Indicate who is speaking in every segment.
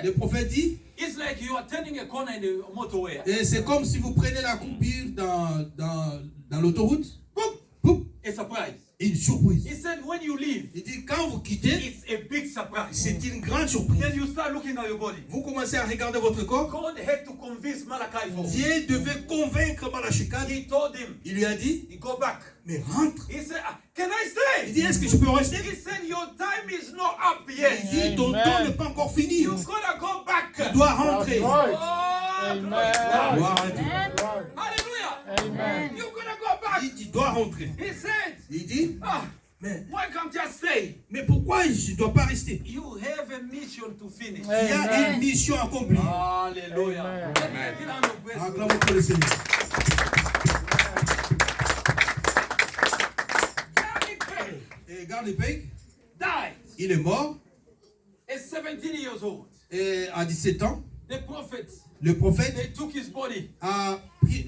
Speaker 1: Le prophète dit,
Speaker 2: it's like you are turning a corner in the motorway.
Speaker 1: et c'est comme si vous prenez la coupure dans l'autoroute.
Speaker 2: A surprise.
Speaker 1: Une surprise.
Speaker 2: He said when you leave,
Speaker 1: Il dit quand vous quittez,
Speaker 2: it's a big surprise.
Speaker 1: c'est une grande surprise.
Speaker 2: Then you start looking at your body.
Speaker 1: Vous commencez à regarder votre corps.
Speaker 2: God had to convince Malachi for.
Speaker 1: Dieu devait convaincre Malachi.
Speaker 2: He told him.
Speaker 1: Il lui a dit,
Speaker 2: Go back.
Speaker 1: mais rentre.
Speaker 2: He said, can I stay?
Speaker 1: Il dit, est-ce que je peux rester?
Speaker 2: He said, your time is not up yet.
Speaker 1: Il dit, ton temps n'est pas encore fini.
Speaker 2: You gotta go back.
Speaker 1: Tu dois rentrer.
Speaker 2: Oh,
Speaker 3: Amen.
Speaker 2: Hallelujah.
Speaker 3: Amen.
Speaker 2: You gotta go back.
Speaker 1: Il dit, tu dois rentrer.
Speaker 2: He said,
Speaker 1: Il dit, mais
Speaker 2: why can't you stay?
Speaker 1: Mais pourquoi je ne dois pas rester?
Speaker 2: You have a mission to finish.
Speaker 1: Il y a une mission à accomplir.
Speaker 2: Hallelujah.
Speaker 1: Acclamons pour le Seigneur. Et Gary Peck, il est mort.
Speaker 2: At 17 years old.
Speaker 1: Et à 17 ans,
Speaker 2: the prophet,
Speaker 1: le prophète,
Speaker 2: they took his body.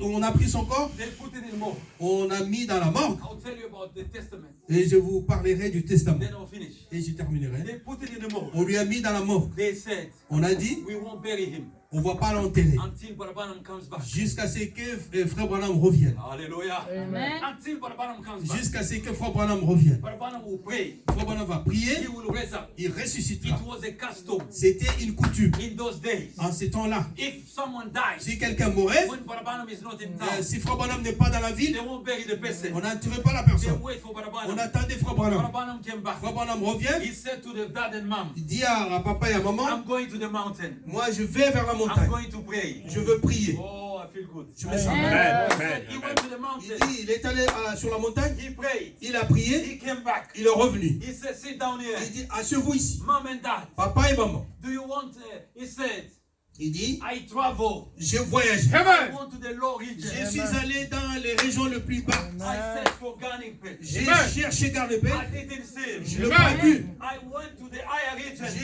Speaker 1: On a pris son corps,
Speaker 2: they put it in morgue.
Speaker 1: On a mis dans la morgue.
Speaker 2: I'll tell you about the testament.
Speaker 1: Et je vous parlerai du testament.
Speaker 2: Then I'll finish.
Speaker 1: Et je terminerai.
Speaker 2: They put it in the morgue.
Speaker 1: On lui a mis dans la morgue.
Speaker 2: They said,
Speaker 1: on a dit,
Speaker 2: we won't bury him.
Speaker 1: On ne va pas l'enterrer jusqu'à ce que Frère Branham revienne.
Speaker 2: Alléluia.
Speaker 1: Jusqu'à ce que Frère Branham revienne.
Speaker 2: Frère
Speaker 1: Branham va prier. Il ressuscitera. C'était une coutume. En ces temps-là, si quelqu'un mourait, si Frère Branham n'est pas dans la ville, on n'enterrait pas la personne. On attendait Frère Branham. Frère Branham revient. Il dit à papa et à maman, moi je vais vers la montagne. Je veux prier.
Speaker 2: Oh, I feel good.
Speaker 1: Je me sens bien. Il est allé sur la montagne. Il a prié. Il est revenu. Il dit, asseyez-vous ici. Papa et maman. Il dit, je voyage. Je suis allé dans les régions les plus bas. J'ai cherché Garnepé. Je ne l'ai pas vu.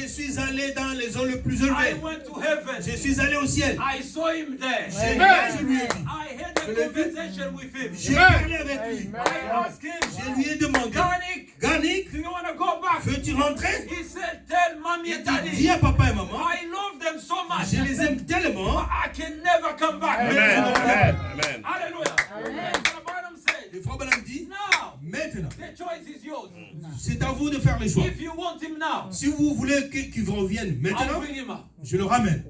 Speaker 1: Je suis allé dans les zones les plus élevées. Je suis allé au ciel. Je lui ai vu. J'ai parlé avec lui. Je lui ai demandé, Garnick, veux-tu rentrer? Il dit, dis à papa et maman, je les aime tellement.
Speaker 2: Amen.
Speaker 1: Le frère Branham dit, maintenant, c'est à vous de faire les choix. Si vous voulez qu'il revienne maintenant, je le ramène.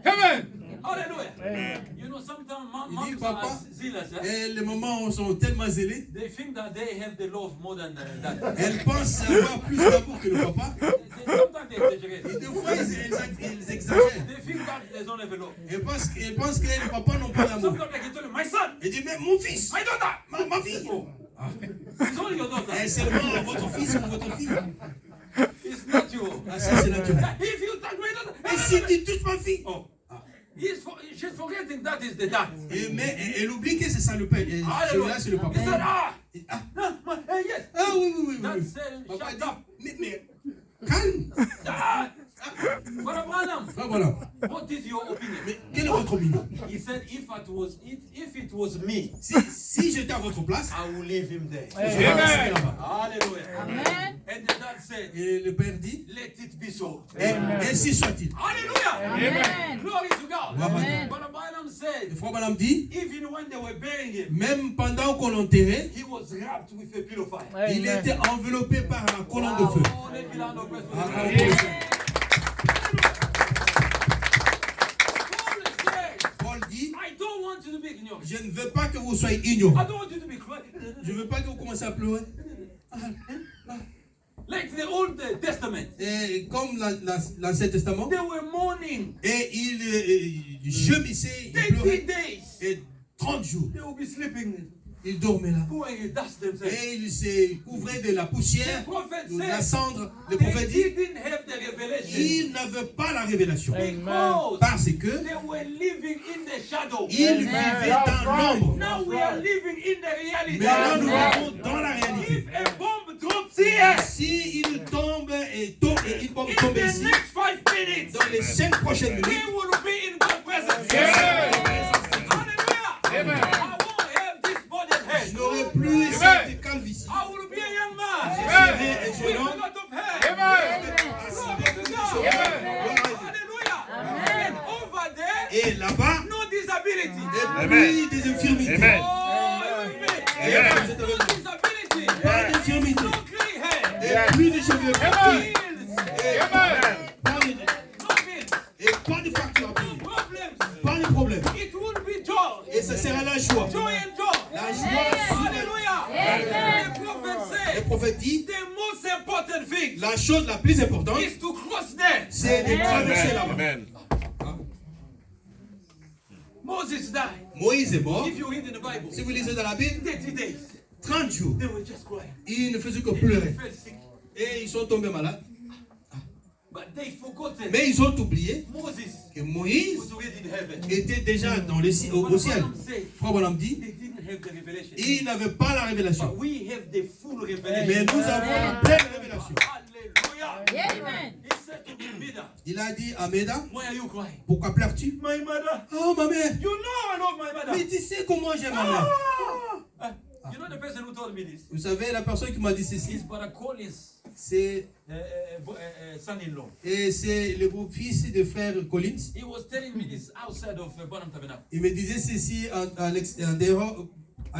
Speaker 2: Amen. Hallelujah. You know, sometimes
Speaker 1: il dit, papa,
Speaker 2: et
Speaker 1: les mamans sont tellement zélées.
Speaker 2: They think that they have the love more than that.
Speaker 1: Elles pensent avoir plus d'amour que le papa.
Speaker 2: Et
Speaker 1: des fois, ils exagèrent.
Speaker 2: They think that they don't have love.
Speaker 1: Ils pensent que les papas n'ont pas d'amour.
Speaker 2: My son.
Speaker 1: Il dit, mais mon fils.
Speaker 2: My daughter.
Speaker 1: Ma fille.
Speaker 2: It's only your daughter.
Speaker 1: Et seulement votre fils ou votre fille.
Speaker 2: It's not you.
Speaker 1: Ça, c'est naturel.
Speaker 2: If you touch my daughter.
Speaker 1: Et si tu touches ma fille.
Speaker 2: She's forgetting that is the dad.
Speaker 1: Mais elle oublie que c'est ça le père. Celui-là, c'est le papa.
Speaker 2: He said, yes.
Speaker 1: Ah oui.
Speaker 2: That's
Speaker 1: Papa
Speaker 2: shut up.
Speaker 1: dit, mais calme.
Speaker 2: Voilà. What is your opinion?
Speaker 1: Mais quelle est votre opinion?
Speaker 2: He said, if it was me,
Speaker 1: si j'étais à votre place,
Speaker 2: I will leave him there.
Speaker 1: Amen.
Speaker 2: Hallelujah.
Speaker 3: Amen.
Speaker 2: And the dad said,
Speaker 1: et le père dit,
Speaker 2: let it be so.
Speaker 1: Ainsi soit-il.
Speaker 2: Hallelujah.
Speaker 3: Amen.
Speaker 2: Glory to God.
Speaker 1: Amen.
Speaker 2: But Branham said,
Speaker 1: Le frère Branham dit,
Speaker 2: even when they were burying him,
Speaker 1: même pendant qu'on l'enterrait,
Speaker 2: he was wrapped with a pillow fight.
Speaker 1: il était enveloppé par la colonne de feu.
Speaker 2: Oh, let me learn the rest.
Speaker 1: Paul dit,
Speaker 2: I don't want you to be ignorant.
Speaker 1: je ne veux pas que vous soyez ignorants.
Speaker 2: I don't want you to be crying.
Speaker 1: Je ne veux pas que vous commenciez à pleurer.
Speaker 2: Like the Old Testament.
Speaker 1: Et comme l'Ancien Testament,
Speaker 2: They were mourning.
Speaker 1: et il gémissait, il
Speaker 2: 30
Speaker 1: pleurait.
Speaker 2: days.
Speaker 1: Et 30 jours,
Speaker 2: They will be sleeping.
Speaker 1: il dormait là.
Speaker 2: Go and dust themselves.
Speaker 1: Et il se couvrait de la poussière,
Speaker 2: The prophet
Speaker 1: de la
Speaker 2: said
Speaker 1: cendre. Le
Speaker 2: they
Speaker 1: prophète dit,
Speaker 2: didn't have the revelation
Speaker 1: il n'avait pas la révélation.
Speaker 2: because
Speaker 1: Parce que
Speaker 2: they were living in the shadow.
Speaker 1: il vivait dans l'ombre.
Speaker 2: Now we are living in the reality.
Speaker 1: Mais là, nous vivons dans la réalité.
Speaker 2: If a bomb drops here,
Speaker 1: Si il tombe et une bombe
Speaker 2: in
Speaker 1: tombe
Speaker 2: the
Speaker 1: ici,
Speaker 2: next 5 minutes,
Speaker 1: dans les 5 prochaines
Speaker 2: we
Speaker 1: minutes,
Speaker 2: will be in God's presence.
Speaker 1: Yeah.
Speaker 2: Hallelujah. I won't have this body head.
Speaker 1: je n'aurai plus cette calvitie.
Speaker 2: I will be a young man
Speaker 1: Je serai un
Speaker 2: with
Speaker 1: jeune
Speaker 2: a
Speaker 1: homme
Speaker 2: lot of hair. Glory to God.
Speaker 1: Et là-bas,
Speaker 2: no disability.
Speaker 1: et plus des infirmités.
Speaker 3: Amen.
Speaker 2: Oh,
Speaker 1: Amen.
Speaker 2: no disability.
Speaker 1: Pas d'infirmité.
Speaker 2: No grey hair.
Speaker 1: Et plus de cheveux.
Speaker 2: Bills.
Speaker 1: Et pas de-
Speaker 2: No bills.
Speaker 1: et pas de facture à
Speaker 2: No
Speaker 1: payer.
Speaker 2: problems.
Speaker 1: Pas de problème.
Speaker 2: It will be joy.
Speaker 1: Et ce sera la joie.
Speaker 2: Joy and joy.
Speaker 1: La joie.
Speaker 2: Hallelujah. The prophet
Speaker 1: Le
Speaker 2: said,
Speaker 1: prophète dit,
Speaker 2: the most important thing
Speaker 1: la chose la plus importante,
Speaker 2: is to cross there.
Speaker 1: c'est de traverser là-bas.
Speaker 3: Amen.
Speaker 2: Moses died.
Speaker 1: Moïse est mort.
Speaker 2: If you read in the Bible,
Speaker 1: Si vous lisez dans la Bible,
Speaker 2: 30 days,
Speaker 1: 30 jours,
Speaker 2: they were just crying.
Speaker 1: ils ne faisaient que
Speaker 2: They
Speaker 1: pleurer.
Speaker 2: felt sick.
Speaker 1: Et ils sont tombés malades.
Speaker 2: But they forgotten
Speaker 1: Mais ils ont oublié
Speaker 2: Moses
Speaker 1: que Moïse
Speaker 2: was already in heaven.
Speaker 1: était déjà dans le, au ciel.
Speaker 2: Branham said
Speaker 1: Frère Branham dit,
Speaker 2: they didn't have the revelation.
Speaker 1: il n'avait pas la révélation.
Speaker 2: But we have the full
Speaker 1: Mais
Speaker 2: revelation.
Speaker 1: nous avons la pleine révélation.
Speaker 2: Hallelujah.
Speaker 4: Amen.
Speaker 2: He said to me, Mida,
Speaker 1: Il a dit à Méda,
Speaker 2: why are you crying?
Speaker 1: pourquoi pleures-tu?
Speaker 2: My mother.
Speaker 1: Oh ma mère,
Speaker 2: You know I love my mother.
Speaker 1: mais tu sais comment j'aime ma mère.
Speaker 2: You know the person who told me this?
Speaker 1: Vous savez, la personne qui m'a dit ceci,
Speaker 2: His brother Collins,
Speaker 1: c'est
Speaker 2: son-in-law.
Speaker 1: le beau-fils de frère Collins.
Speaker 2: He was telling me this outside of Bonham Tabernacle.
Speaker 1: Il me disait ceci à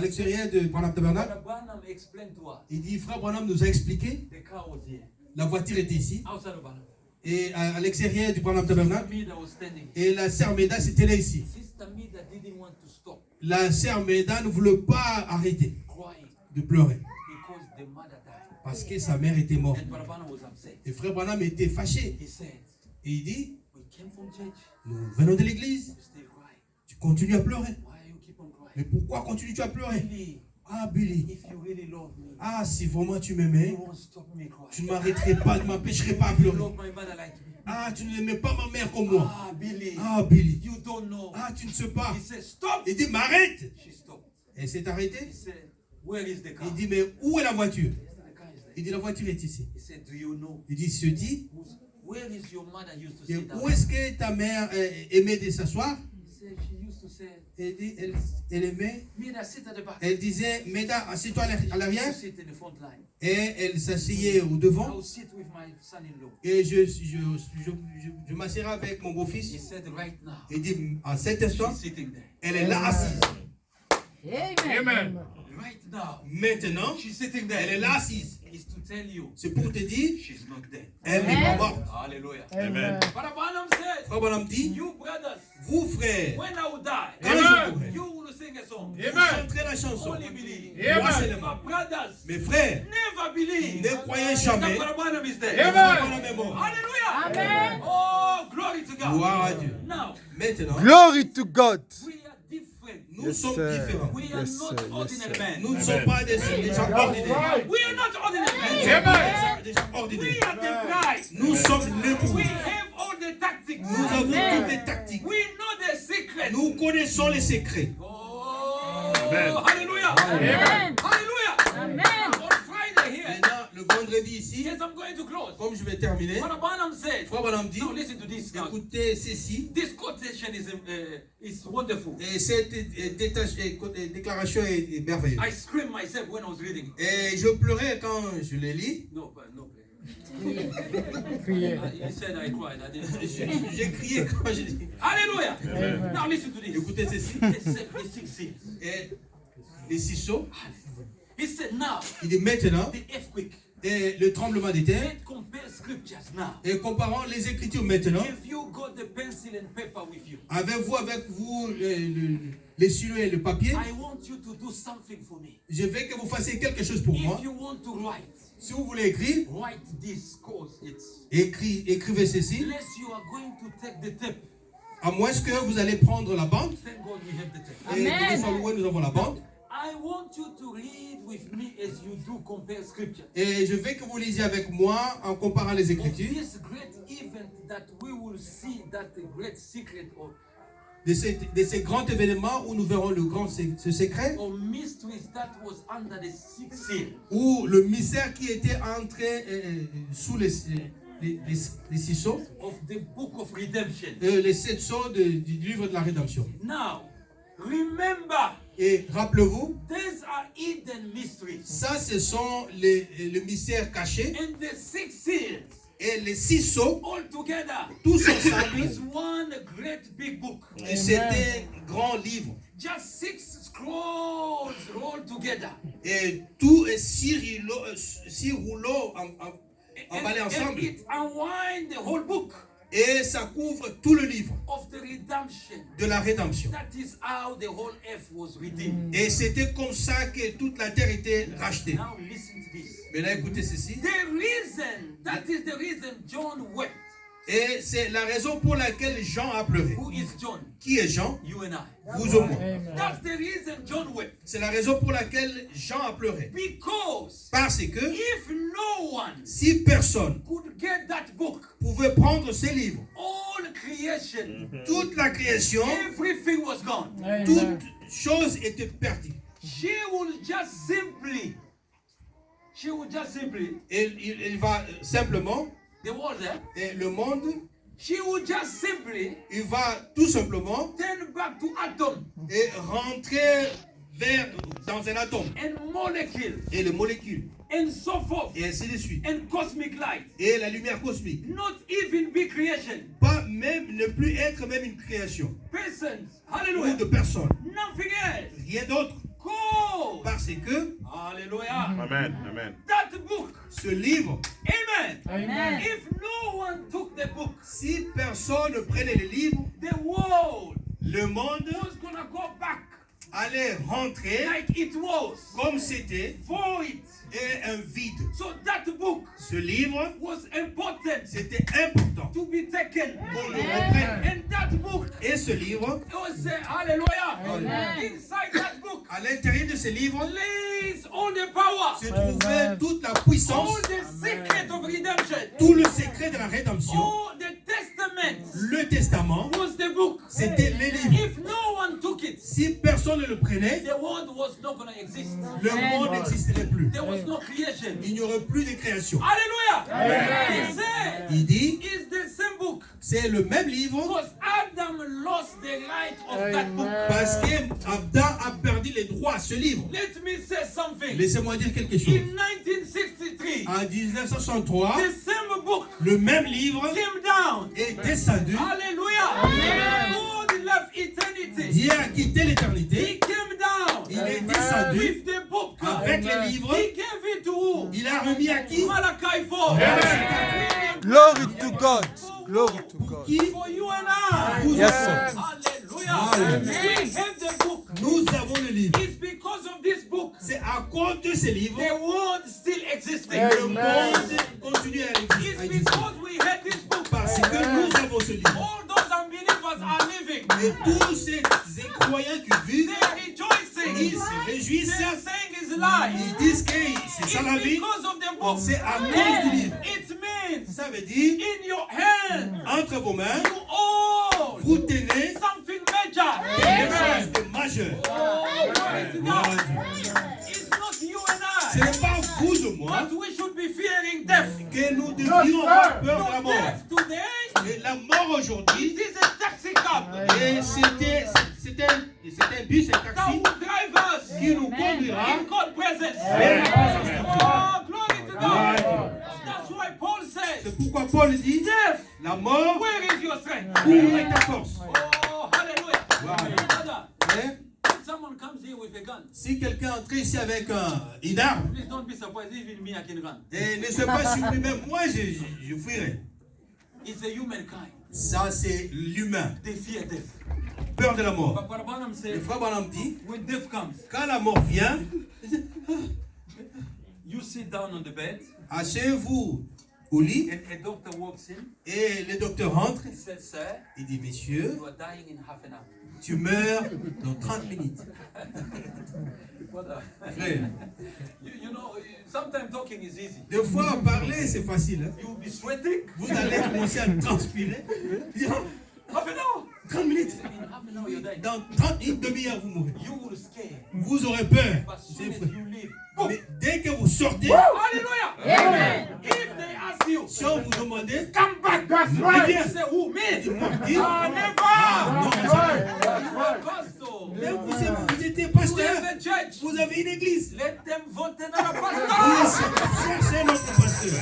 Speaker 1: l'extérieur de Branham Tabernacle.
Speaker 2: Brother Branham explained to us.
Speaker 1: Il dit, frère Branham nous a expliqué,
Speaker 2: The car was here,
Speaker 1: la voiture était ici,
Speaker 2: outside of Bonham.
Speaker 1: et à l'extérieur du Branham Tabernacle,
Speaker 2: Mida was standing.
Speaker 1: et la sœur Méda c'était là ici.
Speaker 2: Sister Mida didn't want to stop
Speaker 1: La sœur Méda ne voulait pas arrêter
Speaker 2: crying
Speaker 1: de pleurer,
Speaker 2: because the mother died.
Speaker 1: parce que sa mère était morte.
Speaker 2: And Brother Branham was upset.
Speaker 1: Et frère Branham était fâché.
Speaker 2: He said,
Speaker 1: Et il dit,
Speaker 2: we came from church,
Speaker 1: nous venons de l'église,
Speaker 2: you still cry.
Speaker 1: tu continues à pleurer.
Speaker 2: Why you keep on
Speaker 1: Mais
Speaker 2: crying?
Speaker 1: pourquoi continues-tu à pleurer?
Speaker 2: Billy,
Speaker 1: Ah Billy,
Speaker 2: if you really love me,
Speaker 1: ah si vraiment tu m'aimais,
Speaker 2: you won't stop me
Speaker 1: tu
Speaker 2: crying.
Speaker 1: ne m'arrêterais pas, ne m'empêcherais pas à
Speaker 2: You
Speaker 1: pleurer.
Speaker 2: love my mother like me.
Speaker 1: Ah tu n'aimais pas ma mère comme moi.
Speaker 2: Ah, Billy,
Speaker 1: Ah Billy,
Speaker 2: you don't know.
Speaker 1: ah tu ne sais pas.
Speaker 2: He said, stop.
Speaker 1: Il dit, m'arrête.
Speaker 2: She stopped.
Speaker 1: Elle s'est
Speaker 2: He
Speaker 1: arrêtée.
Speaker 2: said, where is the car?
Speaker 1: Il dit, mais où est la voiture?
Speaker 2: The car is there.
Speaker 1: Il dit, la voiture est ici.
Speaker 2: He said, do you know
Speaker 1: Il dit, se dit,
Speaker 2: where is your mother used to
Speaker 1: et
Speaker 2: sit down?
Speaker 1: où est-ce que ta mère aimait de s'asseoir?
Speaker 2: He said she used to say,
Speaker 1: Elle dit, elle aimait.
Speaker 2: Mida, sit at the back.
Speaker 1: Elle disait, Méda, assieds-toi à
Speaker 2: You
Speaker 1: l'arrière.
Speaker 2: sit in the front line.
Speaker 1: Et elle s'asseyait au devant.
Speaker 2: I'll sit with my son-in-law.
Speaker 1: Et je m'asserai avec mon
Speaker 2: He
Speaker 1: beau-fils.
Speaker 2: said, right now,
Speaker 1: Il dit, à cet instant,
Speaker 2: she's sitting there.
Speaker 1: elle est là assise.
Speaker 4: Amen.
Speaker 2: Right now,
Speaker 1: Maintenant,
Speaker 2: she's sitting
Speaker 1: elle est
Speaker 2: there.
Speaker 1: là assise.
Speaker 2: Is to tell you,
Speaker 1: C'est pour te dire,
Speaker 2: she's not dead.
Speaker 1: elle n'est pas morte.
Speaker 2: Hallelujah.
Speaker 3: Amen.
Speaker 2: Brother Branham said,
Speaker 1: Frère Branham dit,
Speaker 2: you brothers,
Speaker 1: vous frères,
Speaker 2: when I will die,
Speaker 1: quand je mourrai,
Speaker 2: you will sing a song.
Speaker 1: vous chanterez la chanson.
Speaker 2: Only believe.
Speaker 1: Moi
Speaker 2: My
Speaker 1: seulement.
Speaker 2: brothers,
Speaker 1: Mes frères,
Speaker 2: never believe
Speaker 1: ne croyez
Speaker 2: that
Speaker 1: jamais
Speaker 2: Brother Branham is dead.
Speaker 1: que Frère Branham est mort.
Speaker 2: Hallelujah.
Speaker 4: Amen.
Speaker 2: Oh, glory to God.
Speaker 1: Gloire à Dieu.
Speaker 2: Now,
Speaker 1: Maintenant,
Speaker 5: Glory to God.
Speaker 2: we are different.
Speaker 1: nous
Speaker 5: Yes,
Speaker 1: sommes
Speaker 5: sir.
Speaker 1: différents.
Speaker 2: We are
Speaker 5: Yes,
Speaker 2: not
Speaker 5: sir. Yes,
Speaker 2: ordinary
Speaker 5: sir.
Speaker 2: men.
Speaker 1: Nous ne sommes pas des gens ordinaires.
Speaker 2: We are not ordinary men.
Speaker 1: Des gens
Speaker 2: We
Speaker 1: ordinaires.
Speaker 2: are the bride.
Speaker 1: Nous sommes nés pour
Speaker 2: We
Speaker 1: vous.
Speaker 2: have all the tactics.
Speaker 1: Nous avons toutes les tactiques.
Speaker 2: We know the secrets.
Speaker 1: Nous connaissons les secrets.
Speaker 2: Oh,
Speaker 3: Amen.
Speaker 2: hallelujah.
Speaker 4: Amen.
Speaker 2: Hallelujah.
Speaker 4: Amen.
Speaker 2: On Friday here,
Speaker 1: Maintenant, le vendredi ici,
Speaker 2: yes, I'm going to close.
Speaker 1: comme je vais terminer,
Speaker 2: Brother Branham said,
Speaker 1: Frère Branham dit,
Speaker 2: now listen to this. Now.
Speaker 1: écoutez ceci,
Speaker 2: This quotation is wonderful.
Speaker 1: et cette déclaration est merveilleuse.
Speaker 2: I screamed myself when I was reading it.
Speaker 1: Et je pleurais quand je le lis.
Speaker 2: No, but no. You said I cried. I didn't.
Speaker 1: J'ai crié quand je lis.
Speaker 2: Hallelujah. Now listen to this.
Speaker 1: Écoutez ceci.
Speaker 2: They said the 6 seals.
Speaker 1: Et les ciseaux,
Speaker 2: He said now
Speaker 1: il dit maintenant,
Speaker 2: the earthquake.
Speaker 1: et le tremblement de terre,
Speaker 2: Let's compare scriptures now.
Speaker 1: et comparant les Écritures maintenant,
Speaker 2: If you got the pencil and paper with you,
Speaker 1: avec vous les stylos et le papier,
Speaker 2: I want you to do something for me.
Speaker 1: je veux que vous fassiez quelque chose pour moi.
Speaker 2: If you want to write,
Speaker 1: Si vous voulez écrire,
Speaker 2: write this cause it's
Speaker 1: écrivez ceci,
Speaker 2: unless you are going to take the tape.
Speaker 1: à moins que vous allez prendre la bande,
Speaker 2: Thank God we have the tape.
Speaker 1: et
Speaker 4: Amen.
Speaker 1: nous savons où nous avons la bande,
Speaker 2: I want you to read with me as you do compare scripture.
Speaker 1: et je veux que vous lisiez avec moi en comparant les
Speaker 2: Of
Speaker 1: Écritures,
Speaker 2: this great event that we will see that the great secret
Speaker 1: de ces grands événements où nous verrons le grand ce secret,
Speaker 2: or mysteries that was under the 6 seal.
Speaker 1: où le mystère qui était entré sous les ciseaux,
Speaker 2: Of the book of redemption.
Speaker 1: les 7 sceaux du livre de la rédemption.
Speaker 2: Now, remember,
Speaker 1: Et rappelez-vous,
Speaker 2: these are hidden mysteries.
Speaker 1: ça ce sont les mystères cachés,
Speaker 2: And the 6 seals
Speaker 1: Et les 6 sceaux,
Speaker 2: all together,
Speaker 1: tous ensemble,
Speaker 2: is one great big book.
Speaker 1: et c'était un grand livre.
Speaker 2: Just 6 scrolls rolled together.
Speaker 1: Et tout est 6 rouleaux emballés
Speaker 2: And
Speaker 1: ensemble.
Speaker 2: it unwind the whole book
Speaker 1: Et ça couvre tout le livre
Speaker 2: of the redemption.
Speaker 1: de la rédemption.
Speaker 2: That is how the whole earth was redeemed.
Speaker 1: Et c'était comme ça que toute la terre était rachetée.
Speaker 2: Now listen to this.
Speaker 1: Mais là, écoutez ceci.
Speaker 2: The reason, that is the reason John wept.
Speaker 1: Et c'est la raison pour laquelle Jean a pleuré.
Speaker 2: Who is John?
Speaker 1: Qui est Jean?
Speaker 2: You and I.
Speaker 1: Vous ou moi.
Speaker 2: That's the reason John wept.
Speaker 1: C'est la raison pour laquelle Jean a pleuré.
Speaker 2: Because
Speaker 1: Parce que
Speaker 2: if no one
Speaker 1: si personne
Speaker 2: could get that book,
Speaker 1: pouvait prendre ces livres,
Speaker 2: all creation,
Speaker 1: toute la création,
Speaker 2: everything was gone.
Speaker 1: toute chose était perdue.
Speaker 2: She will just simply,
Speaker 1: Et il va simplement,
Speaker 2: the world there,
Speaker 1: et le monde,
Speaker 2: she will just simply
Speaker 1: il va tout simplement
Speaker 2: turn back to atom
Speaker 1: et rentrer dans un atome
Speaker 2: and molecule
Speaker 1: et les molécules
Speaker 2: and so forth
Speaker 1: et ainsi de suite
Speaker 2: and cosmic light.
Speaker 1: et la lumière cosmique.
Speaker 2: Not even be creation.
Speaker 1: Pas même ne plus être même une création
Speaker 2: Persons.
Speaker 1: ou
Speaker 2: Hallelujah.
Speaker 1: de personne,
Speaker 2: Nothing else.
Speaker 1: rien d'autre,
Speaker 2: Go.
Speaker 1: parce que
Speaker 2: Hallelujah.
Speaker 3: Amen. Amen.
Speaker 2: That book.
Speaker 1: ce livre,
Speaker 2: Amen.
Speaker 4: Amen.
Speaker 2: If no one took the book,
Speaker 1: si personne ne prenait le livre,
Speaker 2: the world
Speaker 1: le monde
Speaker 2: was gonna go back
Speaker 1: allait rentrer
Speaker 2: like it was,
Speaker 1: comme c'était
Speaker 2: void.
Speaker 1: et un vide.
Speaker 2: So that book
Speaker 1: Ce livre,
Speaker 2: was important
Speaker 1: c'était important
Speaker 2: to be taken.
Speaker 1: qu'on le reprenne.
Speaker 2: And that book,
Speaker 1: Et ce livre,
Speaker 2: it was hallelujah.
Speaker 4: Amen.
Speaker 2: Inside that book
Speaker 1: à l'intérieur de ce livre,
Speaker 2: lays all the power,
Speaker 1: se trouvait toute la
Speaker 2: all
Speaker 1: puissance,
Speaker 2: the secret of redemption,
Speaker 1: tout le secret de la rédemption.
Speaker 2: all the testament
Speaker 1: Le testament,
Speaker 2: was the book.
Speaker 1: c'était les livres.
Speaker 2: If no one took it,
Speaker 1: Si personne ne le prenait,
Speaker 2: the world was not going to exist.
Speaker 1: le monde n'existerait plus.
Speaker 2: There was no creation.
Speaker 1: Il n'y aurait plus de création.
Speaker 2: Hallelujah. He said,
Speaker 1: Il dit,
Speaker 2: it's the same book.
Speaker 1: c'est le même livre
Speaker 2: Because Adam lost the light of that book.
Speaker 1: parce qu'Adam a perdu les droits à ce livre.
Speaker 2: Let me say something.
Speaker 1: Laissez-moi dire quelque chose.
Speaker 2: In 1963,
Speaker 1: En 1963,
Speaker 2: the same book
Speaker 1: le même livre
Speaker 2: came down.
Speaker 1: est descendu.
Speaker 2: Hallelujah. God left eternity.
Speaker 1: Dieu a quitté l'éternité.
Speaker 2: He came down
Speaker 1: Il est descendu
Speaker 2: with the book.
Speaker 1: avec les livres.
Speaker 2: He gave it to who?
Speaker 1: Il a remis à qui?
Speaker 2: Malachi 4.
Speaker 5: Glory to God. Glory to God.
Speaker 1: Qui?
Speaker 2: For you and I.
Speaker 5: Yes, sir.
Speaker 2: Hallelujah. We have the book.
Speaker 1: Nous avons le livre.
Speaker 2: It's because of this book
Speaker 1: C'est à cause de ces livres
Speaker 2: the world still existing.
Speaker 1: que le monde continue à
Speaker 2: It's
Speaker 1: exister.
Speaker 2: because we had this book.
Speaker 1: Parce que nous avons ce livre.
Speaker 2: All those unbelievers are living.
Speaker 1: Et tous ces incroyants qui vivent,
Speaker 2: They are rejoicing.
Speaker 1: ils se réjouissent.
Speaker 2: They are saying it's life.
Speaker 1: Ils disent que c'est ça la
Speaker 2: It's
Speaker 1: vie.
Speaker 2: because of the book.
Speaker 1: C'est à cause du livre.
Speaker 2: It means
Speaker 1: Ça veut dire,
Speaker 2: in your hand
Speaker 1: entre vos mains,
Speaker 2: you hold
Speaker 1: vous tenez
Speaker 2: something major.
Speaker 1: quelque chose de majeur.
Speaker 2: Oh, glory to God. It's not you and
Speaker 1: Ce
Speaker 2: I.
Speaker 1: n'est pas vous de moi
Speaker 2: But we should be fearing death.
Speaker 1: que nous devions avoir peur de la mort.
Speaker 2: Death today,
Speaker 1: Et la mort
Speaker 2: it
Speaker 1: aujourd'hui,
Speaker 2: is a taxi cab
Speaker 1: et c'était un bus, un
Speaker 2: that
Speaker 1: taxi
Speaker 2: will drive us
Speaker 1: qui nous conduira
Speaker 2: in God's presence.
Speaker 1: vers la présence de Dieu.
Speaker 2: Oh, glory to God. That's why Paul says,
Speaker 1: C'est pourquoi Paul dit,
Speaker 2: death,
Speaker 1: la mort,
Speaker 2: where is your strength?
Speaker 1: où est ta force?
Speaker 2: Oh, hallelujah. Brother,
Speaker 1: Hein?
Speaker 2: if someone comes here with a gun,
Speaker 1: Si quelqu'un entre ici avec une arme,
Speaker 2: please don't be surprised even me I can run.
Speaker 1: et ne sois pas surpris, même moi je fuirai.
Speaker 2: It's a humankind.
Speaker 1: Ça c'est l'humain,
Speaker 2: They fear death.
Speaker 1: peur de la mort.
Speaker 2: But Brother Branham
Speaker 1: Le
Speaker 2: said,
Speaker 1: frère Branham dit,
Speaker 2: when death comes,
Speaker 1: quand la mort vient,
Speaker 2: you sit down on the bed,
Speaker 1: asseyez-vous au lit,
Speaker 2: and a doctor walks in,
Speaker 1: et le docteur rentre,
Speaker 2: he says, sir,
Speaker 1: il dit, messieurs,
Speaker 2: you are dying in half an hour.
Speaker 1: tu meurs dans 30 minutes.
Speaker 2: Brother,
Speaker 1: Frère,
Speaker 2: you know, sometimes talking is easy.
Speaker 1: des fois parler c'est facile. Hein?
Speaker 2: You will be sweating.
Speaker 1: Vous allez commencer à transpirer.
Speaker 2: Half an hour.
Speaker 1: 30 minutes.
Speaker 2: In half an hour you're dying.
Speaker 1: Dans 30 une demi-heure, vous mourrez.
Speaker 2: You will scare.
Speaker 1: Vous aurez peur.
Speaker 2: But soon as you leave, boom.
Speaker 1: Mais dès que vous sortez,
Speaker 2: Hallelujah.
Speaker 4: Amen.
Speaker 2: If they ask you,
Speaker 1: si on vous demandait,
Speaker 2: come back, that's
Speaker 1: right.
Speaker 2: You say, who, me?
Speaker 1: Qui?
Speaker 2: Never.
Speaker 1: Non, jamais.
Speaker 2: You are pastor.
Speaker 1: Mais vous étiez
Speaker 2: You
Speaker 1: pasteur.
Speaker 2: have a church.
Speaker 1: Vous avez une église.
Speaker 2: Let them vote another
Speaker 1: Vous
Speaker 2: pastor.
Speaker 1: cherchez un autre pasteur.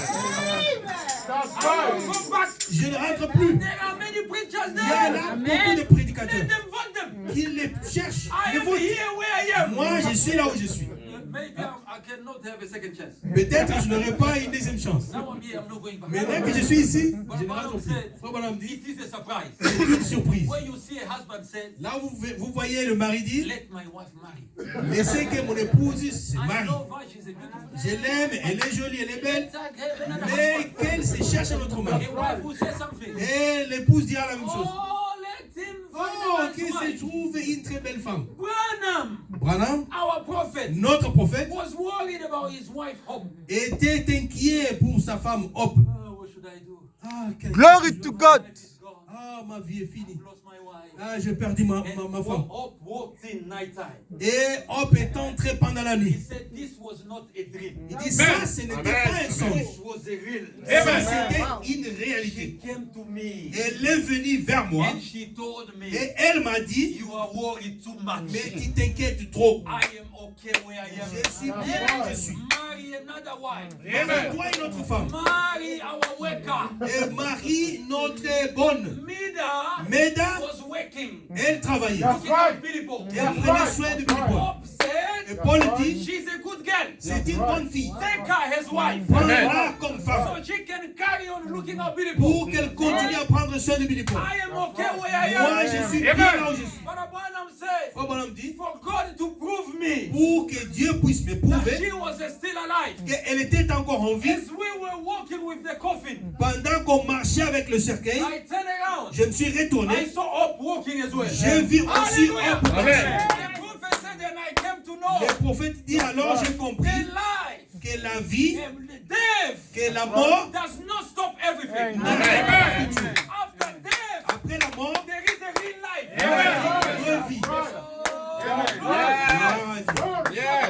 Speaker 2: go back.
Speaker 1: Je ne rentre plus.
Speaker 2: There are many preachers
Speaker 1: Il y a
Speaker 2: there.
Speaker 1: là
Speaker 4: Amen.
Speaker 1: beaucoup de
Speaker 2: Let
Speaker 1: prédicateurs
Speaker 2: them vote them.
Speaker 1: qui les cherchent.
Speaker 2: I
Speaker 1: Les
Speaker 2: am
Speaker 1: votent.
Speaker 2: here where I am.
Speaker 1: Moi, je suis là où je suis.
Speaker 2: Maybe I cannot have a second chance.
Speaker 1: Peut-être que je n'aurai pas une deuxième chance.
Speaker 2: Now I'm here, I'm not going back.
Speaker 1: Maintenant que je suis ici, je ne
Speaker 2: But
Speaker 1: rentre
Speaker 2: Balaam
Speaker 1: plus.
Speaker 2: said,
Speaker 1: Frère Branham dit,
Speaker 2: it is a surprise.
Speaker 1: c'est une surprise.
Speaker 2: When you see a husband say,
Speaker 1: Là où vous voyez le mari dire,
Speaker 2: let my wife marry.
Speaker 1: laissez que mon épouse se
Speaker 2: I
Speaker 1: marie.
Speaker 2: love her, she's a beautiful
Speaker 1: Je l'aime, elle est jolie, elle est belle,
Speaker 2: It's like having another
Speaker 1: mais
Speaker 2: husband.
Speaker 1: qu'elle se cherche un autre mari.
Speaker 2: A wife who says something.
Speaker 1: Et l'épouse dira la même chose.
Speaker 2: Oh, let him
Speaker 1: Oh,
Speaker 2: find a
Speaker 1: qu'il
Speaker 2: nice
Speaker 1: se
Speaker 2: wife.
Speaker 1: trouve une très belle femme.
Speaker 2: Branham,
Speaker 1: Branham,
Speaker 2: our prophet,
Speaker 1: notre prophète,
Speaker 2: was worried about his wife Hope.
Speaker 1: était inquiet pour sa femme Hop.
Speaker 2: Oh, what should I do?
Speaker 1: Ah, quel-
Speaker 5: Glory to God.
Speaker 2: Life is gone.
Speaker 1: Ah, ma vie est finie.
Speaker 2: I've lost my wife.
Speaker 1: Ah, j'ai perdu ma
Speaker 2: And
Speaker 1: femme.
Speaker 2: Hope walked in nighttime.
Speaker 1: Et Hop est entré pendant la
Speaker 2: He
Speaker 1: nuit.
Speaker 2: said this was not a dream.
Speaker 1: Il dit ça, ce n'était pas un songe.
Speaker 2: This was a real.
Speaker 1: Ça, c'était une
Speaker 2: She
Speaker 1: réalité.
Speaker 2: came to me
Speaker 1: Elle est venue vers moi
Speaker 2: and she told me,
Speaker 1: et elle m'a dit,
Speaker 2: you are worried too much.
Speaker 1: mais tu t'inquiètes trop.
Speaker 2: I am okay where I am.
Speaker 1: Je suis bien où je suis.
Speaker 2: Marry another wife.
Speaker 1: Marie-toi une autre femme.
Speaker 2: Marry our worker.
Speaker 1: Et marie notre bonne.
Speaker 2: Mida
Speaker 1: Meda,
Speaker 2: was working.
Speaker 1: elle travaillait.
Speaker 2: Looking at people.
Speaker 1: Elle prenait soin de Billy Paul.
Speaker 2: Hope
Speaker 1: Et
Speaker 2: said,
Speaker 1: Paul dit,
Speaker 2: she's a good girl.
Speaker 1: c'est une bonne fille.
Speaker 2: Take her as wife.
Speaker 1: Prends-la comme femme
Speaker 2: So she can carry on looking at Billy Paul.
Speaker 1: pour qu'elle continue à prendre soin de Billy Paul.
Speaker 2: I am okay where I
Speaker 1: Moi,
Speaker 2: am.
Speaker 1: je suis bien là où je suis.
Speaker 2: But Branham said,
Speaker 1: Frère Branham dit,
Speaker 2: for God to prove me
Speaker 1: pour que Dieu puisse me
Speaker 2: that
Speaker 1: prouver
Speaker 2: she was still alive.
Speaker 1: qu'elle était encore en vie,
Speaker 2: As we were walking with the coffin,
Speaker 1: pendant qu'on marchait avec le cercueil,
Speaker 2: I turned around.
Speaker 1: je me suis
Speaker 2: I
Speaker 1: retourné.
Speaker 2: saw Hope walking as well.
Speaker 1: J'ai vu aussi
Speaker 2: Hallelujah.
Speaker 1: Hop.
Speaker 2: The prophet said, and I came to know
Speaker 1: Le prophète dit alors j'ai compris
Speaker 2: the life,
Speaker 1: que la vie,
Speaker 2: the death
Speaker 1: que la mort,
Speaker 2: does not stop everything.
Speaker 1: n'arrête pas du tout.
Speaker 2: After death,
Speaker 1: Après la mort,
Speaker 2: there is a real life.
Speaker 1: il y a une vraie vie.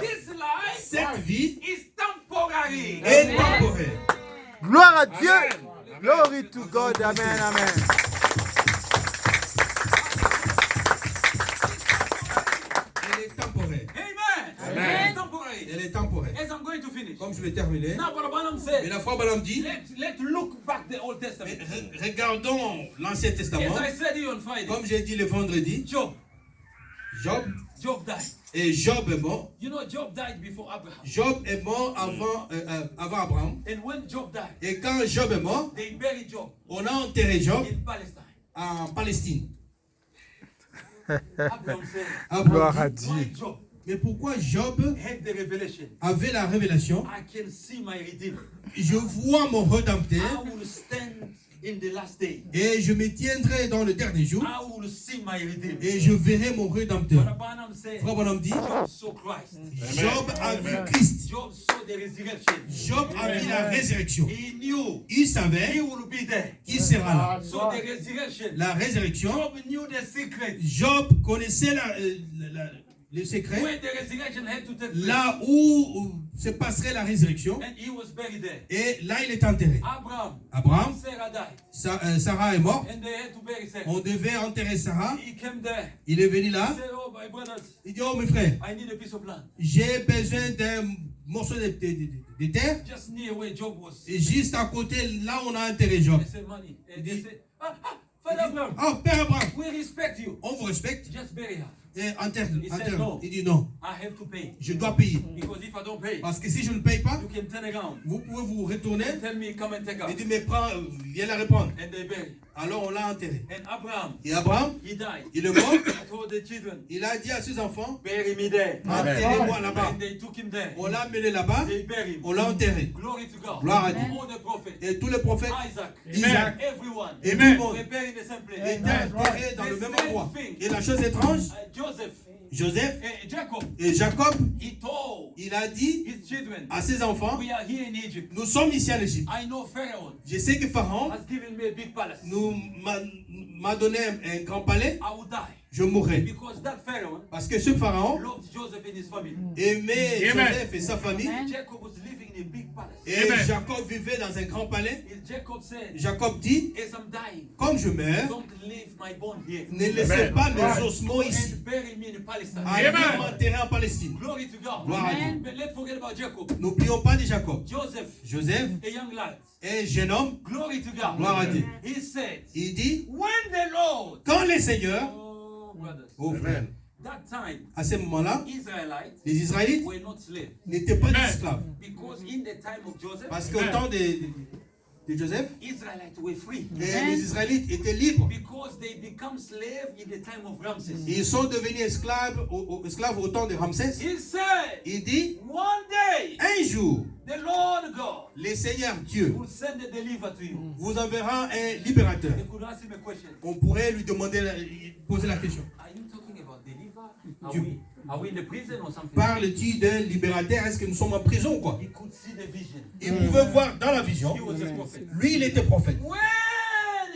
Speaker 2: This life
Speaker 1: Cette vie
Speaker 2: is temporary.
Speaker 1: est temporaire.
Speaker 5: Gloire à Dieu. Glory to God. Amen. Amen.
Speaker 1: Elle est temporaire.
Speaker 2: Amen. It's temporary.
Speaker 1: Elle est temporaire.
Speaker 2: As I'm going to finish.
Speaker 1: Comme je vais terminer.
Speaker 2: Now, what Branham
Speaker 1: Mais
Speaker 2: said,
Speaker 1: la foi Branham dit,
Speaker 2: let's look back the Old
Speaker 1: mais
Speaker 2: Testament.
Speaker 1: regardons l'Ancien Testament.
Speaker 2: As I said here on Friday,
Speaker 1: Comme j'ai dit le vendredi,
Speaker 2: Job
Speaker 1: Job
Speaker 2: died.
Speaker 1: et Job est mort.
Speaker 2: You know, Job died before Abraham.
Speaker 1: Job est mort avant Abraham.
Speaker 2: And when Job died,
Speaker 1: Et quand Job est mort,
Speaker 2: they buried Job
Speaker 1: on a enterré Job
Speaker 2: in Palestine.
Speaker 1: en Palestine.
Speaker 2: Abraham said,
Speaker 1: Abraham
Speaker 5: Gloire à
Speaker 1: dit,
Speaker 2: why
Speaker 5: Dieu.
Speaker 2: Job
Speaker 1: mais pourquoi Job
Speaker 2: had the revelation?
Speaker 1: avait la révélation?
Speaker 2: I can see my Redeemer.
Speaker 1: Je vois mon Rédempteur
Speaker 2: I will stand in the last day.
Speaker 1: et je me tiendrai dans le dernier jour
Speaker 2: I will see my Redeemer.
Speaker 1: et je verrai mon Rédempteur.
Speaker 2: But Branham said,
Speaker 1: Frère Branham dit,
Speaker 2: Job saw Christ.
Speaker 1: Job a vu Christ.
Speaker 2: Job saw the resurrection.
Speaker 1: Job a vu la résurrection.
Speaker 2: He knew
Speaker 1: Il
Speaker 2: he
Speaker 1: savait
Speaker 2: will be there.
Speaker 1: qu'il sera là.
Speaker 2: So the resurrection,
Speaker 1: La résurrection,
Speaker 2: Job knew the secret.
Speaker 1: Job connaissait le secret,
Speaker 2: When the resurrection had to take place.
Speaker 1: là où se passerait la résurrection.
Speaker 2: And he was buried there.
Speaker 1: Et là, il est enterré.
Speaker 2: Abraham,
Speaker 1: Abraham,
Speaker 2: Sarah died.
Speaker 1: Sarah est morte.
Speaker 2: And they had to bury Sarah.
Speaker 1: On devait enterrer Sarah.
Speaker 2: He came there.
Speaker 1: Il est venu là.
Speaker 2: He said, oh, my brothers,
Speaker 1: Il dit, oh mes frères,
Speaker 2: I need a piece of land.
Speaker 1: j'ai besoin d'un morceau de terre.
Speaker 2: Just near where Job was.
Speaker 1: Et juste à côté, là, on a enterré Job.
Speaker 2: They said, money. And they said, Father Abraham,
Speaker 1: Oh, Père Abraham,
Speaker 2: we respect you.
Speaker 1: on vous respecte.
Speaker 2: Just bury her.
Speaker 1: Et enterre.
Speaker 2: He said no.
Speaker 1: Il dit non,
Speaker 2: I have to pay.
Speaker 1: je dois payer.
Speaker 2: Because if I don't pay,
Speaker 1: Parce que si je ne paye pas,
Speaker 2: you can turn around.
Speaker 1: vous pouvez vous retourner.
Speaker 2: Tell me, come and take her.
Speaker 1: Il dit, mais prends, viens la répondre.
Speaker 2: And they bury.
Speaker 1: Alors on l'a enterré.
Speaker 2: And Abraham,
Speaker 1: Et Abraham,
Speaker 2: he died.
Speaker 1: il est mort.
Speaker 2: He told the children,
Speaker 1: Il a dit à ses enfants,
Speaker 2: bury me there.
Speaker 1: enterrez-moi là-bas.
Speaker 2: And they took him there.
Speaker 1: On l'a amené là-bas.
Speaker 2: They buried him.
Speaker 1: On l'a enterré.
Speaker 2: Glory to God.
Speaker 1: Gloire à Dieu.
Speaker 2: All the prophets,
Speaker 1: Et tous les prophètes,
Speaker 2: Isaac,
Speaker 1: Isaac,
Speaker 2: everyone,
Speaker 1: et tout le monde
Speaker 2: were buried in the same place.
Speaker 1: étaient enterrés dans le même endroit. Et la chose étrange,
Speaker 2: Joseph,
Speaker 1: Joseph
Speaker 2: Jacob,
Speaker 1: et Jacob,
Speaker 2: he told
Speaker 1: il a dit
Speaker 2: his children,
Speaker 1: à ses enfants,
Speaker 2: we are here in Egypt.
Speaker 1: nous sommes ici en Égypte.
Speaker 2: I know Pharaoh
Speaker 1: Je sais que Pharaon
Speaker 2: has given me a big palace.
Speaker 1: m'a donné un grand palais,
Speaker 2: I will die.
Speaker 1: je mourrai.
Speaker 2: Because that Pharaoh
Speaker 1: Parce que ce Pharaon
Speaker 2: loved Joseph and his family.
Speaker 1: aimait Joseph et sa famille.
Speaker 2: Jacob was living in a big palace.
Speaker 1: Et Jacob vivait dans un grand palais.
Speaker 2: And Jacob said,
Speaker 1: Jacob dit,
Speaker 2: as I'm dying,
Speaker 1: comme je meurs,
Speaker 2: don't leave my bone here.
Speaker 1: Ne laissez pas mes ossements ici.
Speaker 2: And bury me in Palestine.
Speaker 1: Allez m'enterrer en Palestine.
Speaker 2: Glory to God.
Speaker 1: Gloire à Dieu.
Speaker 2: But let's forget about Jacob.
Speaker 1: N'oublions pas de Jacob.
Speaker 2: Joseph,
Speaker 1: Joseph,
Speaker 2: a young lad.
Speaker 1: un jeune homme,
Speaker 2: Glory to God.
Speaker 1: gloire à Dieu.
Speaker 2: He said,
Speaker 1: Il dit,
Speaker 2: when the Lord,
Speaker 1: quand le Seigneur,
Speaker 2: oh brothers,
Speaker 1: oh frère,
Speaker 2: that time,
Speaker 1: à ce moment-là,
Speaker 2: Israelites
Speaker 1: les Israélites
Speaker 2: were not slaves.
Speaker 1: n'étaient pas des esclaves.
Speaker 2: Because in the time of Joseph,
Speaker 1: Parce qu'au temps de Joseph,
Speaker 2: Israelites were free.
Speaker 1: les Israélites étaient libres.
Speaker 2: Because they become slaves in the time of Ramses.
Speaker 1: Ils sont devenus esclaves au temps de Ramsès.
Speaker 2: He said,
Speaker 1: Il dit,
Speaker 2: one day,
Speaker 1: un jour,
Speaker 2: the Lord God
Speaker 1: le Seigneur Dieu
Speaker 2: will send a deliverer to you.
Speaker 1: vous enverra un libérateur.
Speaker 2: They could ask him a question.
Speaker 1: On pourrait lui demander, poser la question.
Speaker 2: Are you talking about deliver?
Speaker 1: You-
Speaker 2: Are we in the prison or something?
Speaker 1: Parle-t-il d'un libérateur? Est-ce que nous sommes en prison ou quoi?
Speaker 2: He could see the vision.
Speaker 1: Il pouvait voir dans la vision.
Speaker 2: He was a prophet.
Speaker 1: Lui, il était prophète.
Speaker 2: When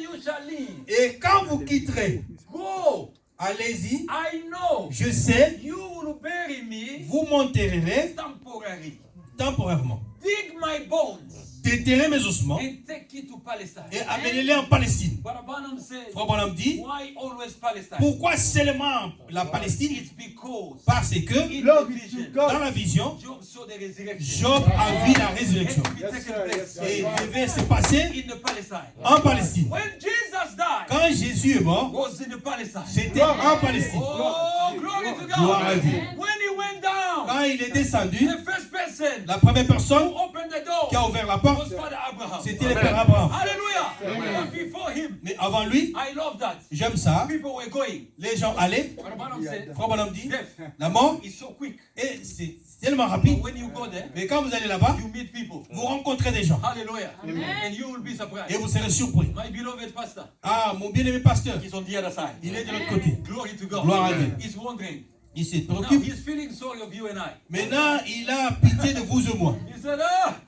Speaker 2: you shall leave,
Speaker 1: Et quand vous quitterez,
Speaker 2: go.
Speaker 1: allez-y.
Speaker 2: I know
Speaker 1: Je sais,
Speaker 2: you will bury me
Speaker 1: vous m'enterrerez
Speaker 2: temporarily.
Speaker 1: temporairement.
Speaker 2: Dig my bones
Speaker 1: Déterrez mes ossements
Speaker 2: and take it to Palestine.
Speaker 1: et amenez-les en Palestine.
Speaker 2: But Branham said,
Speaker 1: Frère Branham dit,
Speaker 2: why always Palestine?
Speaker 1: pourquoi seulement la Palestine?
Speaker 2: It's because
Speaker 1: Parce que
Speaker 2: in the vision,
Speaker 1: dans la vision,
Speaker 2: Job saw the resurrection.
Speaker 1: Job a vu la résurrection.
Speaker 2: And it taken place
Speaker 1: Et il devait se passer
Speaker 2: in the Palestine.
Speaker 1: en Palestine.
Speaker 2: When Jesus died,
Speaker 1: Quand Jésus est mort,
Speaker 2: was in the Palestine.
Speaker 1: c'était en Palestine.
Speaker 2: Oh, glory to
Speaker 1: Gloire à
Speaker 2: God.
Speaker 1: Dieu.
Speaker 2: When he went down,
Speaker 1: Quand il est descendu,
Speaker 2: the first person
Speaker 1: la première
Speaker 2: who
Speaker 1: personne
Speaker 2: opened the door
Speaker 1: qui a ouvert la
Speaker 2: was
Speaker 1: porte,
Speaker 2: Father Abraham.
Speaker 1: c'était le Père Abraham.
Speaker 2: Hallelujah. But before him,
Speaker 1: Mais avant lui,
Speaker 2: I love that.
Speaker 1: j'aime ça,
Speaker 2: People were going.
Speaker 1: les gens allaient.
Speaker 2: But Branham said,
Speaker 1: Frère Branham dit,
Speaker 2: death
Speaker 1: la mort,
Speaker 2: is so quick.
Speaker 1: et c'est tellement
Speaker 2: But
Speaker 1: rapide.
Speaker 2: when you go there,
Speaker 1: Mais quand vous allez là-bas,
Speaker 2: you meet people.
Speaker 1: vous rencontrez des gens.
Speaker 2: Hallelujah. And you will be
Speaker 1: Et
Speaker 2: surprised.
Speaker 1: vous serez surpris.
Speaker 2: My beloved pastor
Speaker 1: Ah, mon bien-aimé pasteur,
Speaker 2: is on the other side.
Speaker 1: il est de l'autre côté.
Speaker 2: Glory to God.
Speaker 1: Gloire à Dieu.
Speaker 2: He's wondering.
Speaker 1: Il se
Speaker 2: Now
Speaker 1: préoccupe.
Speaker 2: he's feeling sorry of you and I.
Speaker 1: Maintenant, il a pitié de vous et moi.
Speaker 2: He said,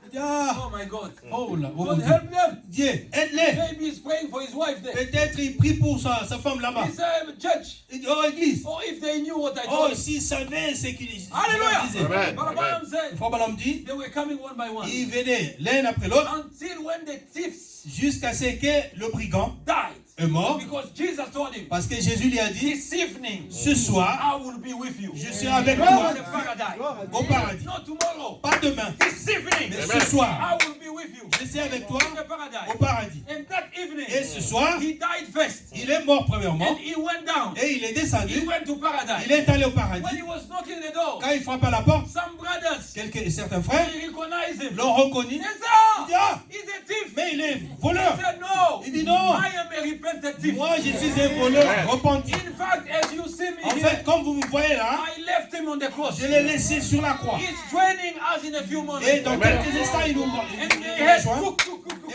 Speaker 1: Il dit, ah,
Speaker 2: oh my God.
Speaker 1: oh là, oh
Speaker 2: God
Speaker 1: Dieu.
Speaker 2: help them.
Speaker 1: Dieu, aide-les.
Speaker 2: Maybe he's praying for his wife there.
Speaker 1: Peut-être il prie pour sa femme là-bas.
Speaker 2: He said, church.
Speaker 1: Il dit, oh église.
Speaker 2: Or if they knew what I
Speaker 1: Oh,
Speaker 2: told them.
Speaker 1: s'il savait ce qu'il disait.
Speaker 2: Hallelujah. But Branham said,
Speaker 1: Frère Branham dit,
Speaker 2: they were coming one by one.
Speaker 1: ils venaient l'un après l'autre
Speaker 2: Until when the thieves
Speaker 1: jusqu'à ce que le brigand
Speaker 2: died.
Speaker 1: est mort.
Speaker 2: Because Jesus told him,
Speaker 1: Parce que Jésus lui a dit,
Speaker 2: this evening,
Speaker 1: ce soir,
Speaker 2: I will be with you.
Speaker 1: je serai avec
Speaker 2: In
Speaker 1: toi
Speaker 2: the paradise.
Speaker 1: au paradis.
Speaker 2: Not tomorrow.
Speaker 1: Pas demain,
Speaker 2: This evening,
Speaker 1: mais ce soir,
Speaker 2: I will be with you.
Speaker 1: je serai avec toi
Speaker 2: In the paradise.
Speaker 1: au paradis.
Speaker 2: And that evening,
Speaker 1: Et ce soir,
Speaker 2: he died first.
Speaker 1: il est mort premièrement
Speaker 2: And he went down.
Speaker 1: et il est
Speaker 2: He
Speaker 1: descendu.
Speaker 2: went to paradise.
Speaker 1: Il est allé au
Speaker 2: When
Speaker 1: paradis.
Speaker 2: he was knocking the door,
Speaker 1: Quand il frappe à la porte,
Speaker 2: some brothers,
Speaker 1: certains frères
Speaker 2: they recognized him.
Speaker 1: l'ont reconnu.
Speaker 2: They said,
Speaker 1: Il dit, ah,
Speaker 2: he's a thief.
Speaker 1: mais il est
Speaker 2: He
Speaker 1: voleur.
Speaker 2: said, no,
Speaker 1: Il dit non,
Speaker 2: I am a repentant thief.
Speaker 1: moi je suis un voleur repenti.
Speaker 2: In fact, as you see me
Speaker 1: En
Speaker 2: here,
Speaker 1: fait, comme vous me voyez là,
Speaker 2: I left him on the cross.
Speaker 1: je l'ai laissé sur la croix.
Speaker 2: He's joining us in a few moments.
Speaker 1: Et dans quelques instants, il nous
Speaker 2: And they
Speaker 1: il
Speaker 2: had
Speaker 1: rejoint.
Speaker 2: cook.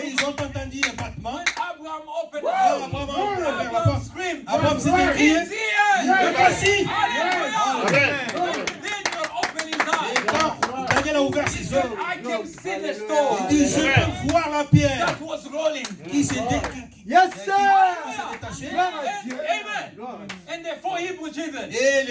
Speaker 1: Et ils ont entendu un battement.
Speaker 2: When Abraham opened the
Speaker 1: Ah,
Speaker 2: door,
Speaker 1: Abraham a ouvert la
Speaker 2: Abraham
Speaker 1: porte.
Speaker 2: screamed,
Speaker 1: Abraham s'est
Speaker 2: he's
Speaker 1: écrié.
Speaker 2: here.
Speaker 1: Le voici.
Speaker 2: Hallelujah. Daniel opened his
Speaker 1: Et
Speaker 2: eyes.
Speaker 1: quand Daniel a ouvert
Speaker 2: He
Speaker 1: ses
Speaker 2: said,
Speaker 1: yeux,
Speaker 2: I can see the
Speaker 1: il
Speaker 2: stone
Speaker 1: dit, je peux voir la pierre
Speaker 2: that was rolling.
Speaker 1: qui s'est
Speaker 5: Yes, sir.
Speaker 1: détachée.
Speaker 2: Amen. And the four Hebrew children,
Speaker 1: Et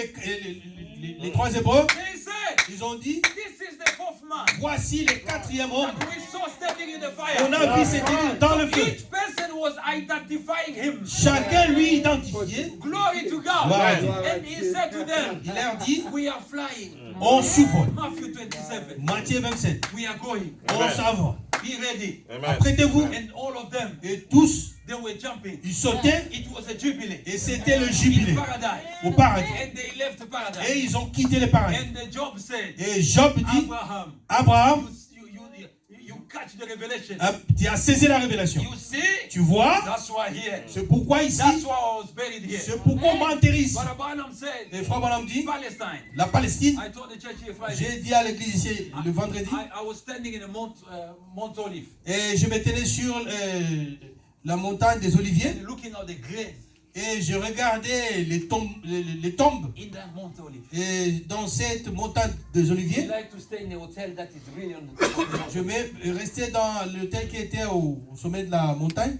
Speaker 1: les trois Hébreux,
Speaker 2: they said,
Speaker 1: ils ont dit,
Speaker 2: this is the fourth man
Speaker 1: voici le quatrième homme.
Speaker 2: that we saw standing in the
Speaker 1: On
Speaker 2: fire.
Speaker 1: a vu cet homme dans le feu.
Speaker 2: Each person was identifying him.
Speaker 1: Chacun lui identifié.
Speaker 2: Glory to God.
Speaker 1: Gloire à Dieu.
Speaker 2: And he said to them,
Speaker 1: Il leur dit,
Speaker 2: we are flying.
Speaker 1: on survole.
Speaker 2: Matthew 27.
Speaker 1: Matthieu 27.
Speaker 2: We are going.
Speaker 1: On s'en va.
Speaker 2: Be ready.
Speaker 1: Apprêtez-vous.
Speaker 2: And all of them,
Speaker 1: Et tous,
Speaker 2: they were jumping.
Speaker 1: ils sautaient.
Speaker 2: It was a jubilee.
Speaker 1: Et c'était le
Speaker 2: In
Speaker 1: jubilé
Speaker 2: paradise.
Speaker 1: au paradis.
Speaker 2: And they left
Speaker 1: Et
Speaker 2: paradise.
Speaker 1: ils ont quitté le paradis.
Speaker 2: And the Job said,
Speaker 1: Et Job dit,
Speaker 2: Abraham,
Speaker 1: Abraham,
Speaker 2: you catch the revelation.
Speaker 1: tu as saisi la révélation.
Speaker 2: You see?
Speaker 1: Tu vois,
Speaker 2: That's why here.
Speaker 1: c'est pourquoi ici,
Speaker 2: That's why I was buried here.
Speaker 1: c'est pourquoi on m'enterre ici.
Speaker 2: But Abraham said,
Speaker 1: Et Frère Branham dit,
Speaker 2: Palestine.
Speaker 1: la Palestine,
Speaker 2: I told the church here Friday.
Speaker 1: j'ai dit à l'église ici le vendredi,
Speaker 2: I was standing in a Mount Olive,
Speaker 1: et je me tenais sur la montagne des Oliviers,
Speaker 2: and looking at the grave
Speaker 1: et je regardais les tombes,
Speaker 2: in that Mount Olive.
Speaker 1: et dans cette montagne des
Speaker 2: I
Speaker 1: Oliviers,
Speaker 2: like to stay in a hotel that is really on the top of the mountain.
Speaker 1: je me restais dans l'hôtel qui était au sommet de la montagne.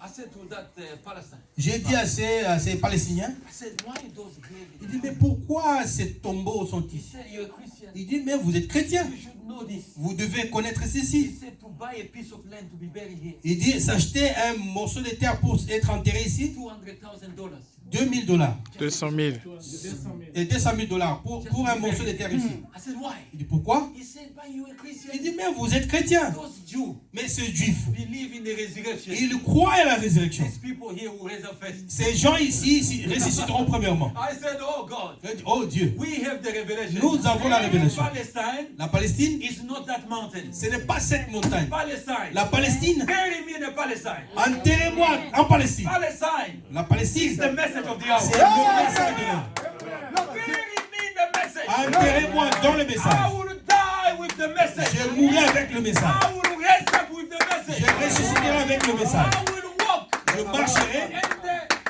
Speaker 2: I said to that Palestine,
Speaker 1: J'ai dit à ces Palestiniens,
Speaker 2: I said, why those graves?
Speaker 1: il dit, mais pourquoi ces tombeaux sont
Speaker 2: He
Speaker 1: ici?
Speaker 2: said, you're a Christian.
Speaker 1: Il dit, mais vous êtes chrétien.
Speaker 2: You should know this.
Speaker 1: Vous devez connaître
Speaker 2: He
Speaker 1: ceci.
Speaker 2: said to buy a piece of land to be buried here.
Speaker 1: Il dit, s'acheter un morceau de terre pour être enterré ici,
Speaker 2: $200,000.
Speaker 1: $2000.
Speaker 5: 200 000.
Speaker 1: Et $200,000 pour un morceau de terre ici.
Speaker 2: I said, why?
Speaker 1: Il dit, pourquoi?
Speaker 2: He said, but you a Christian.
Speaker 1: Il dit, mais vous êtes chrétien.
Speaker 2: Those Jews
Speaker 1: Mais ce juif,
Speaker 2: believe in the resurrection.
Speaker 1: il croit à la résurrection.
Speaker 2: These people here will raise up first.
Speaker 1: Ces gens ici ressusciteront premièrement.
Speaker 2: I said, oh God,
Speaker 1: Il dit, oh Dieu,
Speaker 2: we have the revelation.
Speaker 1: nous avons la révélation.
Speaker 2: Palestine
Speaker 1: La Palestine,
Speaker 2: is not that mountain.
Speaker 1: ce n'est pas cette montagne.
Speaker 2: Palestine.
Speaker 1: La Palestine,
Speaker 2: Bury me in the Palestine.
Speaker 1: enterrez-moi en Palestine.
Speaker 2: Palestine
Speaker 1: La
Speaker 2: is
Speaker 1: Palestine,
Speaker 2: the message of the
Speaker 1: c'est
Speaker 2: hour.
Speaker 1: le message de l'heure.
Speaker 2: Bury me in the message.
Speaker 1: Enterrez-moi dans le
Speaker 2: I
Speaker 1: message.
Speaker 2: will die with the message.
Speaker 1: Je mourrai avec le message.
Speaker 2: I will raise up with the message.
Speaker 1: Je ressusciterai avec le message.
Speaker 2: I will walk.
Speaker 1: Je marcherai.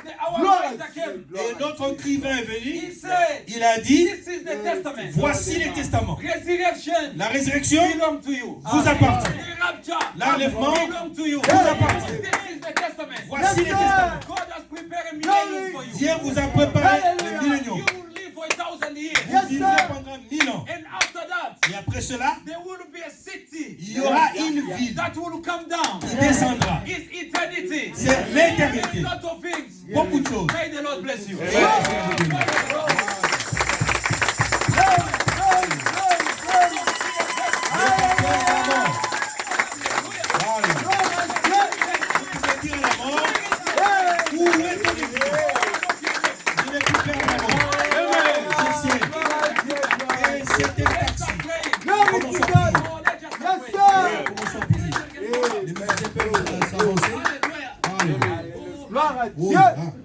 Speaker 2: And our writer came.
Speaker 1: Et notre écrivain est
Speaker 2: He
Speaker 1: venu.
Speaker 2: said,
Speaker 1: Il a dit,
Speaker 2: this is the testament.
Speaker 1: voici les testaments.
Speaker 2: Resurrection
Speaker 1: La résurrection
Speaker 2: belong to you.
Speaker 1: vous appartient.
Speaker 2: The rapture
Speaker 1: L'enlèvement
Speaker 2: belong to you.
Speaker 1: vous appartient.
Speaker 2: This is the testament.
Speaker 1: Voici les testaments.
Speaker 2: God has prepared a millennium for you.
Speaker 1: Dieu vous a préparé le millénium.
Speaker 2: You will live for 1,000 years.
Speaker 1: Vous vivrez pendant 1000 ans.
Speaker 2: And after that,
Speaker 1: Et après cela,
Speaker 2: there will be a city
Speaker 1: il y aura une ville
Speaker 2: that will come down.
Speaker 1: qui descendra.
Speaker 2: It's eternity.
Speaker 1: C'est l'éternité.
Speaker 2: A lot of things.
Speaker 1: Beaucoup de choses.
Speaker 2: May the Lord bless you.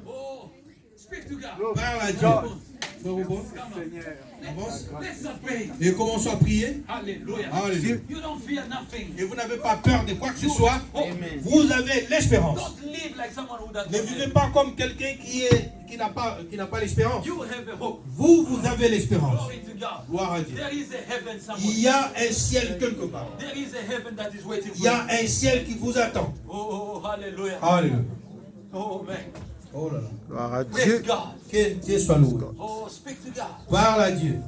Speaker 2: Oh, speak to God.
Speaker 1: Parle à Dieu. Frère Aubin, avance.
Speaker 2: Let's pray.
Speaker 1: Et commençons à prier.
Speaker 2: Hallelujah.
Speaker 1: Alléluia.
Speaker 2: You don't fear nothing.
Speaker 1: Et vous n'avez pas peur de quoi que ce soit. Vous avez l'espérance.
Speaker 2: Don't live like someone who doesn't
Speaker 1: Ne
Speaker 2: have
Speaker 1: vivez
Speaker 2: it.
Speaker 1: pas comme quelqu'un qui n'a pas l'espérance.
Speaker 2: You have a hope.
Speaker 1: Vous avez l'espérance.
Speaker 2: Glory to God.
Speaker 1: Gloire à Dieu.
Speaker 2: There is a heaven
Speaker 1: Il
Speaker 2: somewhere.
Speaker 1: y a un ciel quelque part.
Speaker 2: There is a heaven that is waiting
Speaker 1: Il
Speaker 2: for
Speaker 1: y
Speaker 2: you.
Speaker 1: a un ciel qui vous attend.
Speaker 2: Oh, hallelujah.
Speaker 1: Alléluia.
Speaker 2: Oh, man.
Speaker 1: Oh là là.
Speaker 5: Gloire à
Speaker 2: Praise
Speaker 5: Dieu.
Speaker 2: God.
Speaker 1: Que Dieu soit loué.
Speaker 2: Oh, speak to God.
Speaker 1: Parle à Dieu.